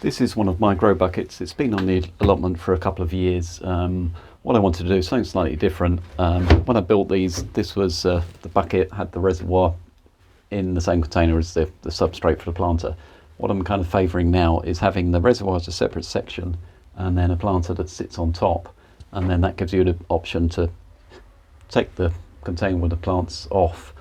This is one of my grow buckets. It's been on the allotment for a couple of years. What I wanted to do is something slightly different. When I built these, this was the bucket had the reservoir in the same container as the substrate for the planter. What I'm kind of favouring now is having the reservoir as a separate section and then a planter that sits on top, and then that gives you the option to take the container with the plants off,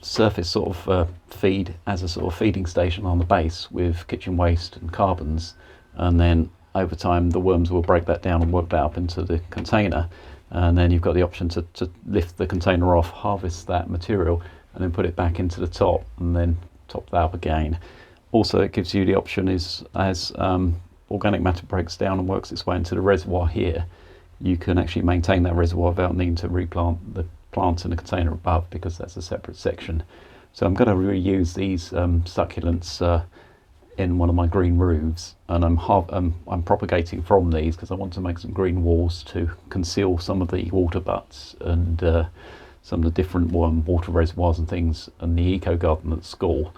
surface sort of feed as a sort of feeding station on the base with kitchen waste and carbons, and then over time the worms will break that down and work that up into the container, and then you've got the option to lift the container off, harvest that material and then put it back into the top and then top that up again. Also it gives you the option is as organic matter breaks down and works its way into the reservoir here, you can actually maintain that reservoir without needing to replant the plants in the container above, because that's a separate section. So I'm going to reuse these succulents in one of my green roofs, and I'm propagating from these because I want to make some green walls to conceal some of the water butts and some of the different water reservoirs and things in the eco garden at school,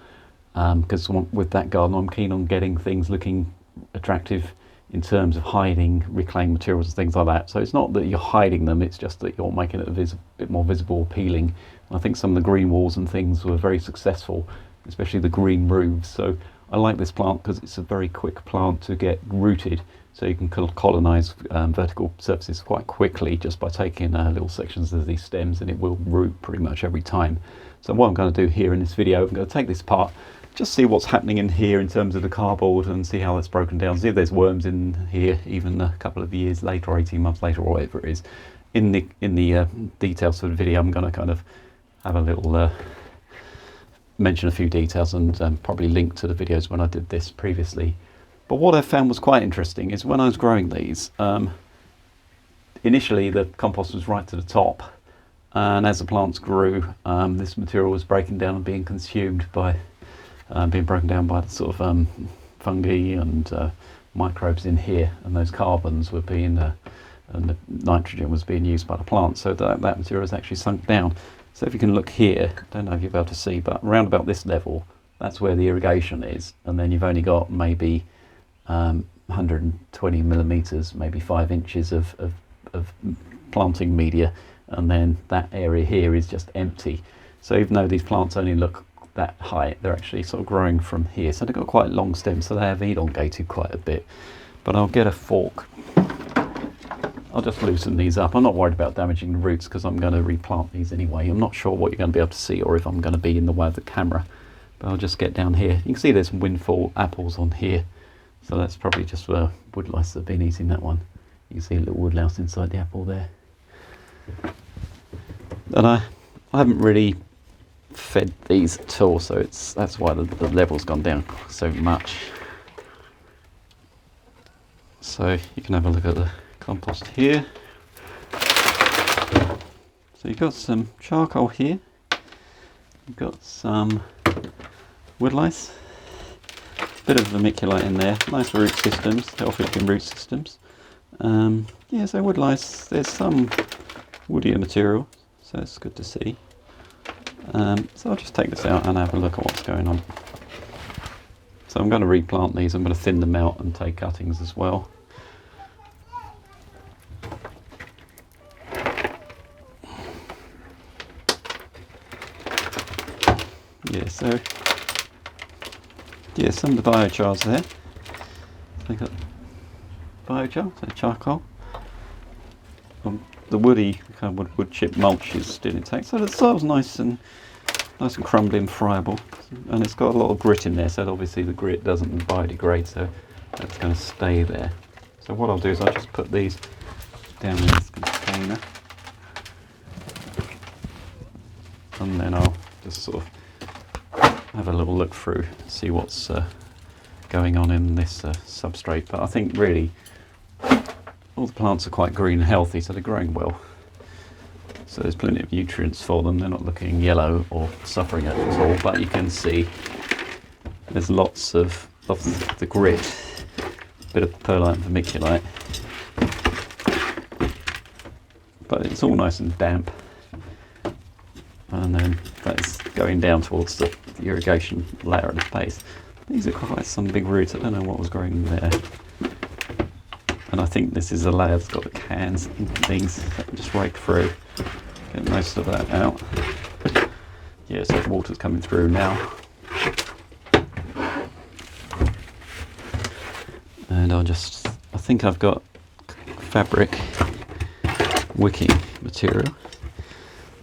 because with that garden I'm keen on getting things looking attractive in terms of hiding reclaimed materials and things like that. So it's not that you're hiding them, it's just that you're making it a bit more visible, appealing. And I think some of the green walls and things were very successful, especially the green roofs. So I like this plant because it's a very quick plant to get rooted, so you can colonize vertical surfaces quite quickly just by taking little sections of these stems, and it will root pretty much every time. So what I'm going to do here in this video, I'm going to take this part, just see what's happening in here in terms of the cardboard and see how that's broken down, see if there's worms in here even a couple of years later or 18 months later or whatever it is. In the details of the video I'm going to kind of have a little mention a few details and probably link to the videos when I did this previously. But what I found was quite interesting is when I was growing these, initially the compost was right to the top, and as the plants grew this material was breaking down and being consumed by being broken down by the sort of fungi and microbes in here, and those carbons were being and the nitrogen was being used by the plant, so that material has actually sunk down. So if you can look here, I don't know if you'll be able to see, but around about this level, that's where the irrigation is, and then you've only got maybe 120 millimeters, maybe 5 inches of planting media, and then that area here is just empty. So even though these plants only look that height, they're actually sort of growing from here, so they've got quite long stems, so they have elongated quite a bit. But I'll get a fork, I'll just loosen these up. I'm not worried about damaging the roots because I'm going to replant these anyway. I'm not sure what you're going to be able to see or if I'm going to be in the way of the camera, but I'll just get down here. You can see there's some windfall apples on here, so that's probably just wood lice that have been eating that one. You can see a little wood louse inside the apple there. And I haven't really fed these at all, so that's why the level's gone down so much. So you can have a look at the compost here. So you've got some charcoal here, you've got some wood lice, a bit of vermiculite in there, nice root systems, healthy-looking root systems. Yeah, so wood lice, there's some woodier material, so it's good to see. So I'll just take this out and have a look at what's going on. So I'm going to replant these, I'm going to thin them out and take cuttings as well. Yeah, so yeah, some of the biochars there. They got biochar, so charcoal. The woody kind of wood chip mulch is still intact, so the soil's nice and crumbly and friable, and it's got a lot of grit in there, so obviously the grit doesn't biodegrade, so that's going to stay there. So what I'll do is I'll just put these down in this container, and then I'll just sort of have a little look through, see what's going on in this substrate. But I think really all the plants are quite green and healthy, so they're growing well. So there's plenty of nutrients for them. They're not looking yellow or suffering at all, but you can see there's lots of the grit, a bit of perlite and vermiculite, but it's all nice and damp. And then that's going down towards the irrigation layer at the base. These are quite some big roots. I don't know what was growing there. And I think this is a layer that's got the cans and things. Just rake through, get most of that out. Yeah, so the water's coming through now. And I think I've got fabric wicking material.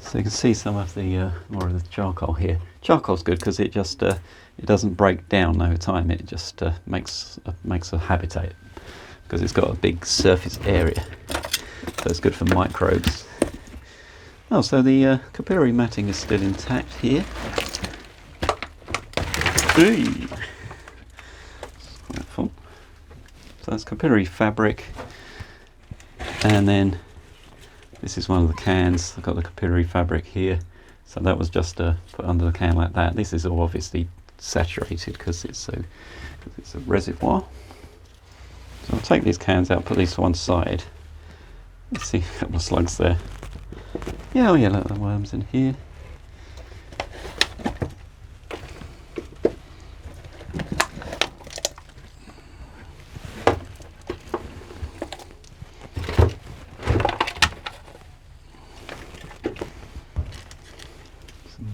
So you can see some of the more of the charcoal here. Charcoal's good because it just it doesn't break down over time. It just makes a habitat because it's got a big surface area. So it's good for microbes. Oh, so the capillary matting is still intact here. Hey. Quite fun. So that's capillary fabric, and then this is one of the cans. I've got the capillary fabric here, so that was just put under the can like that. This is all obviously saturated because it's a reservoir. So I'll take these cans out, put these to one side. Let's see a couple of slugs there. Yeah, oh yeah, look, the worms in here.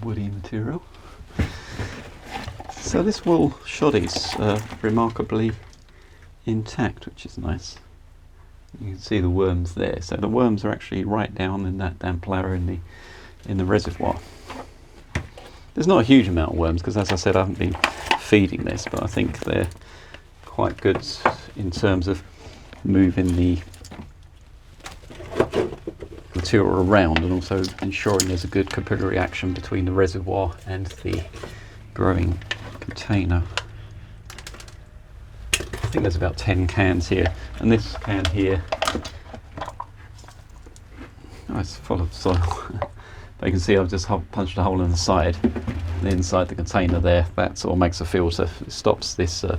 Woody material. So this wool shoddy's remarkably intact, which is nice. You can see the worms there. So the worms are actually right down in that damp layer in the reservoir. There's not a huge amount of worms because, as I said, I haven't been feeding this, but I think they're quite good in terms of moving the material around and also ensuring there's a good capillary action between the reservoir and the growing container. I think there's about 10 cans here, and this can here, oh, it's full of soil. But you can see I've just punched a hole in the side, and inside the container there, that sort of makes a filter. It stops this the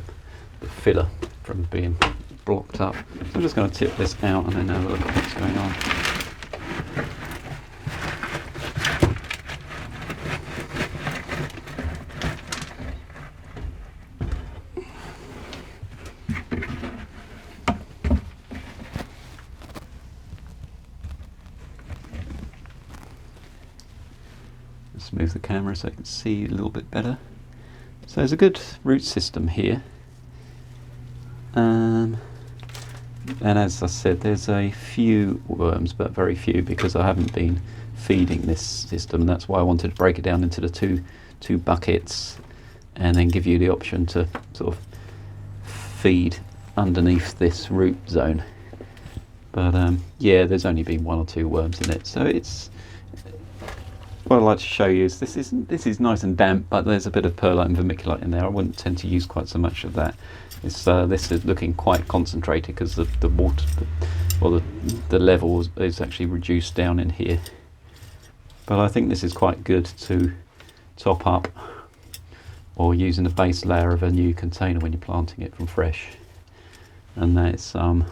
filler from being blocked up. So I'm just going to tip this out and then have a look at what's going on. Just move the camera so I can see a little bit better. So there's a good root system here. And as I said, there's a few worms, but very few because I haven't been feeding this system. That's why I wanted to break it down into the two buckets and then give you the option to sort of feed underneath this root zone. But yeah, there's only been 1 or 2 worms in it, so it's what I'd like to show you is this is nice and damp, but there's a bit of perlite and vermiculite in there. I wouldn't tend to use quite so much of that. This is looking quite concentrated because the water, the level is actually reduced down in here. But I think this is quite good to top up or using the base layer of a new container when you're planting it from fresh. And that's what's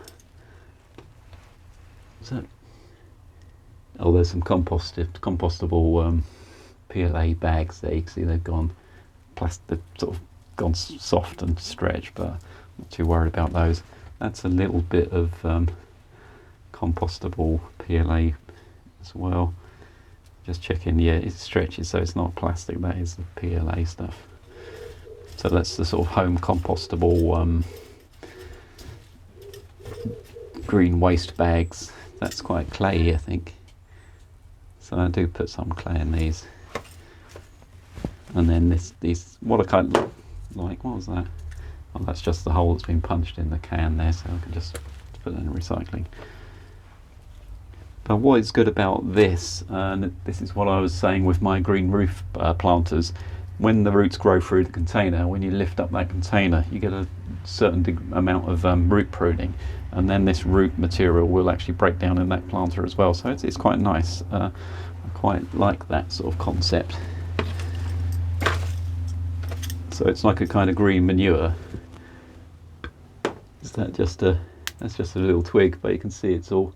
that? Oh, there's some compostable PLA bags there. You can see they've gone plastic, sort of gone soft and stretched, but I'm not too worried about those. That's a little bit of compostable PLA as well. Just checking, yeah, it stretches, so it's not plastic. That is the PLA stuff. So that's the sort of home compostable green waste bags. That's quite clayey, I think. So I do put some clay in these. And then these, what I kind of like, what was that? Oh, that's just the hole that's been punched in the can there, so I can just put that in recycling. But what is good about this, and this is what I was saying with my green roof planters, when the roots grow through the container, when you lift up that container, you get a certain amount of root pruning, and then this root material will actually break down in that planter as well. So it's quite nice. I quite like that sort of concept. So it's like a kind of green manure. Is that just that's just a little twig, but you can see it's all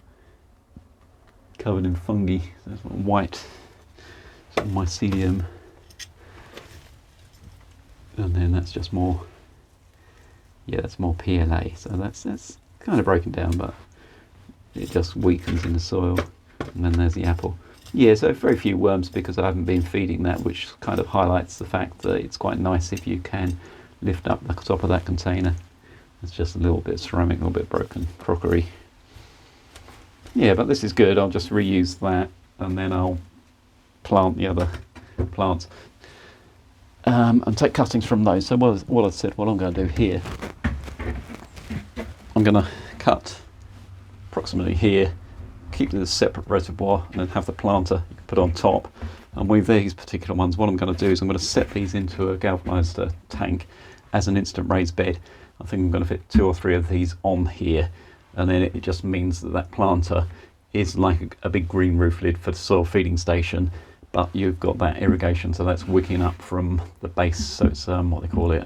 covered in fungi. There's white sort of mycelium, and then that's just more Yeah, that's more PLA. So that's kind of broken down, but it just weakens in the soil. And then there's the apple. Yeah, so very few worms because I haven't been feeding that, which kind of highlights the fact that it's quite nice if you can lift up the top of that container. It's just a little bit of ceramic, a little bit broken crockery. Yeah, but this is good. I'll just reuse that and then I'll plant the other plants and take cuttings from those. So what I said, what I'm going to do here, I'm going to cut approximately here, keep it as a separate reservoir, and then have the planter you can put on top. And with these particular ones, what I'm going to do is I'm going to set these into a galvanised tank as an instant raised bed. I think I'm going to fit 2 or 3 of these on here, and then it just means that that planter is like a big green roof lid for the soil feeding station, but you've got that irrigation, so that's wicking up from the base, so it's what they call it,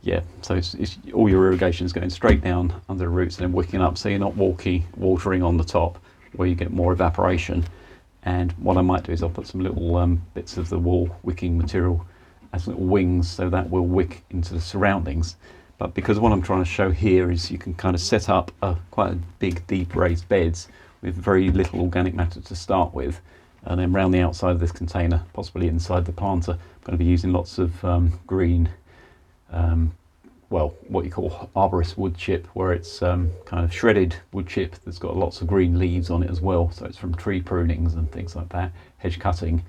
yeah, so it's all your irrigation is going straight down under the roots and then wicking up, so you're not watering on the top where you get more evaporation. And what I might do is I'll put some little bits of the wool wicking material as little wings, so that will wick into the surroundings. But because what I'm trying to show here is you can kind of set up quite a big deep raised beds with very little organic matter to start with, and then round the outside of this container, possibly inside the planter, I'm going to be using lots of green, well, what you call arborist wood chip, where it's kind of shredded wood chip that's got lots of green leaves on it as well. So it's from tree prunings and things like that, hedge cutting,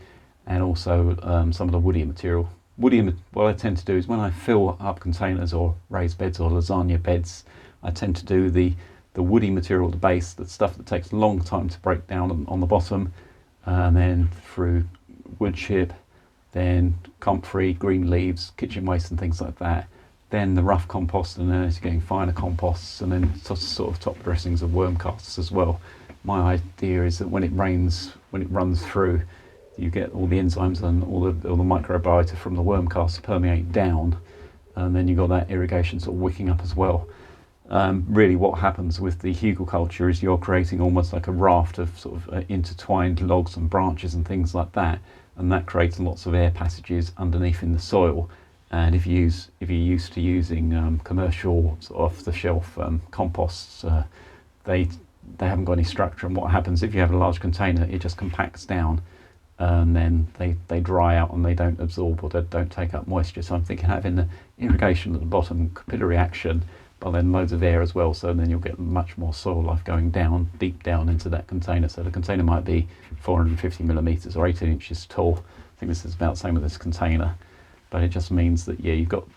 and also some of the woodier material. What I tend to do is when I fill up containers or raised beds or lasagna beds, I tend to do the woody material at the base, the stuff that takes a long time to break down on the bottom, and then through wood chip, then comfrey, green leaves, kitchen waste and things like that. Then the rough compost, and then it's getting finer composts, and then sort of top dressings of worm casts as well. My idea is that when it rains, when it runs through, you get all the enzymes and all the microbiota from the worm casts permeate down, and then you've got that irrigation sort of wicking up as well. Really what happens with the hugelkultur is you're creating almost like a raft of sort of intertwined logs and branches and things like that, and that creates lots of air passages underneath in the soil. And if you're used to using commercial sort of off-the-shelf composts, they haven't got any structure. And what happens if you have a large container, it just compacts down, and then they dry out and they don't absorb or they don't take up moisture. So I'm thinking having the irrigation at the bottom, capillary action, but then loads of air as well. So then you'll get much more soil life going down, deep down into that container. So the container might be 450 millimeters or 18 inches tall. I think this is about the same with this container. But it just means that, yeah, you've got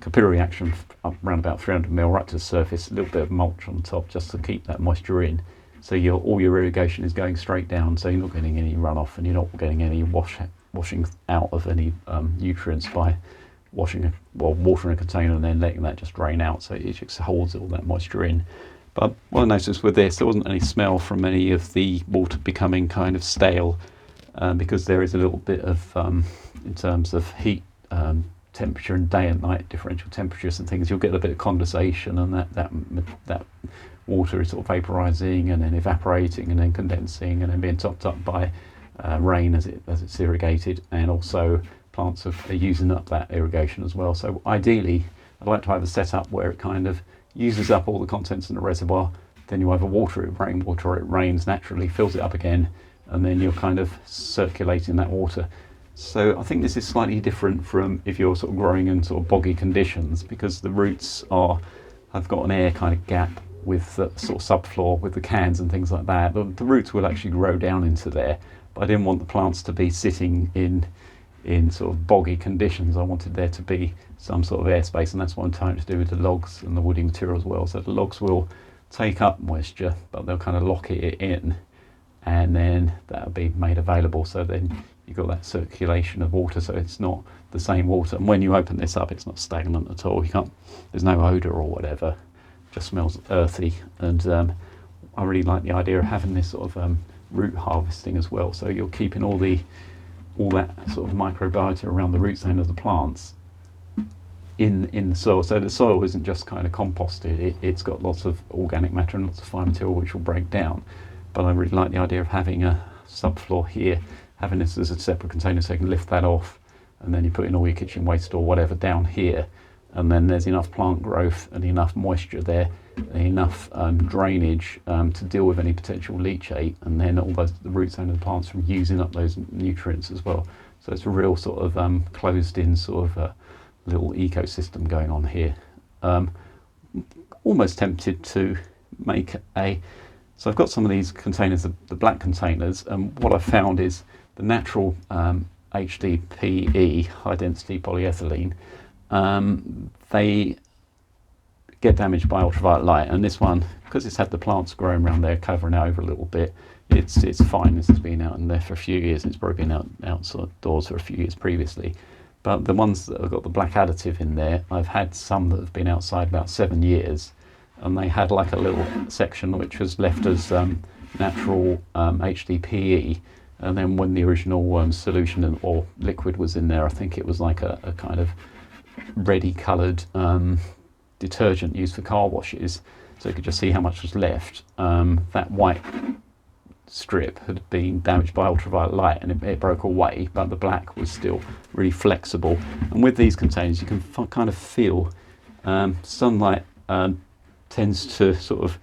capillary action up around about 300 mil right to the surface, a little bit of mulch on top just to keep that moisture in. So all your irrigation is going straight down, so you're not getting any runoff and you're not getting any washing out of any nutrients by watering a container and then letting that just drain out. So it just holds all that moisture in. But what I noticed with this, there wasn't any smell from any of the water becoming kind of stale, because there is a little bit of, in terms of heat, temperature and day and night differential temperatures and things, you'll get a bit of condensation, and that water is sort of vaporizing and then evaporating and then condensing and then being topped up by rain as it's irrigated, and also plants are using up that irrigation as well. So ideally I'd like to have a setup where it kind of uses up all the contents in the reservoir, then you either water it with rainwater or it rains naturally, fills it up again, and then you're kind of circulating that water. So I think this is slightly different from if you're sort of growing in sort of boggy conditions, because the roots have got an air kind of gap with the sort of subfloor with the cans and things like that. The roots will actually grow down into there, but I didn't want the plants to be sitting in sort of boggy conditions. I wanted there to be some sort of airspace, and that's what I'm trying to do with the logs and the woody material as well. So the logs will take up moisture, but they'll kind of lock it in, and then that'll be made available. So then you've got that circulation of water, so it's not the same water. And when you open this up, it's not stagnant at all. There's no odour or whatever. It just smells earthy. And I really like the idea of having this sort of root harvesting as well. So you're keeping all that sort of microbiota around the root zone of the plants in the soil. So the soil isn't just kind of composted. It's got lots of organic matter and lots of fine material which will break down. But I really like the idea of having a subfloor here, having this as a separate container so you can lift that off, and then you put in all your kitchen waste or whatever down here, and then there's enough plant growth and enough moisture there, and enough drainage to deal with any potential leachate, and then all the root zone of the plants from using up those nutrients as well. So it's a real sort of closed-in sort of little ecosystem going on here. Almost tempted to make so I've got some of these containers, the black containers, and what I've found is the natural HDPE, high density polyethylene, they get damaged by ultraviolet light, and this one, because it's had the plants growing around there covering it over a little bit, it's fine. This has been out in there for a few years. It's probably been outdoors for a few years previously, but the ones that have got the black additive in there, I've had some that have been outside about 7 years, and they had like a little section which was left as natural HDPE, and then when the original solution or liquid was in there, I think it was like a kind of reddy coloured detergent used for car washes, so you could just see how much was left. That white strip had been damaged by ultraviolet light, and it broke away, but the black was still really flexible. And with these containers you can kind of feel sunlight tends to sort of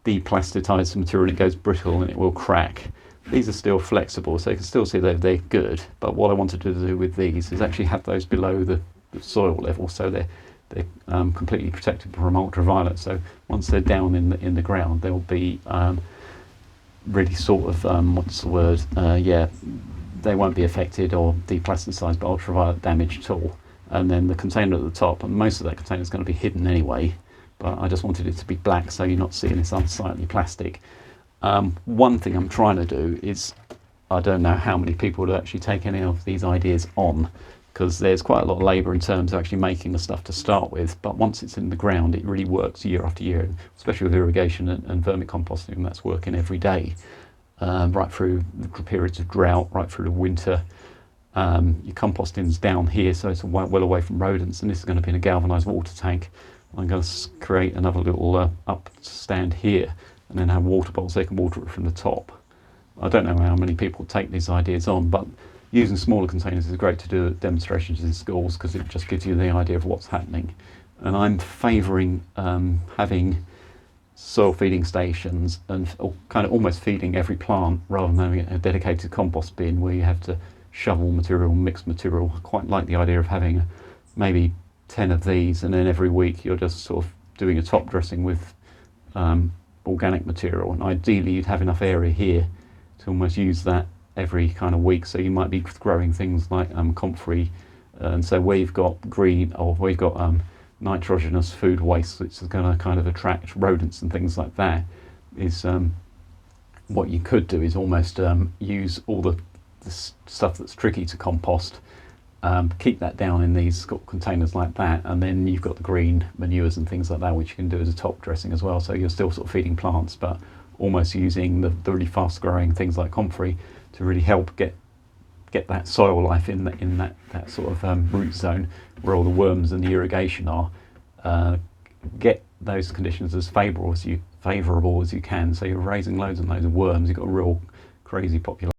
deplasticize the material, and it goes brittle and it will crack. These are still flexible, so you can still see they're good, but what I wanted to do with these is actually have those below the soil level, so they're completely protected from ultraviolet. So once they're down in the ground, they'll be really sort of what's the word? They won't be affected or deplasticised by ultraviolet damage at all. And then the container at the top, and most of that container is going to be hidden anyway, but I just wanted it to be black so you're not seeing this unsightly plastic. One thing I'm trying to do is, I don't know how many people would actually take any of these ideas on, because there's quite a lot of labour in terms of actually making the stuff to start with, but once it's in the ground it really works year after year, especially with irrigation and vermicomposting, and that's working every day, right through the periods of drought, right through the winter. Your composting's down here, so it's well away from rodents, and this is going to be in a galvanised water tank. I'm going to create another little up stand here, and then have water bottles so they can water it from the top. I don't know how many people take these ideas on, but using smaller containers is great to do demonstrations in schools, because it just gives you the idea of what's happening. And I'm favouring having soil feeding stations, and kind of almost feeding every plant, rather than having a dedicated compost bin where you have to shovel material, mix material. I quite like the idea of having maybe 10 of these, and then every week you're just sort of doing a top dressing with organic material, and ideally you'd have enough area here to almost use that every kind of week. So you might be growing things like comfrey, and so where you've got green, or where you've got nitrogenous food waste, which is going to kind of attract rodents and things like that, is what you could do is almost use all the stuff that's tricky to compost, keep that down in these containers like that, and then you've got the green manures and things like that, which you can do as a top dressing as well. So you're still sort of feeding plants, but almost using the really fast growing things like comfrey to really help get that soil life in that sort of root zone where all the worms and the irrigation are. Get those conditions as favourable as you can. So you're raising loads and loads of worms. You've got a real crazy population.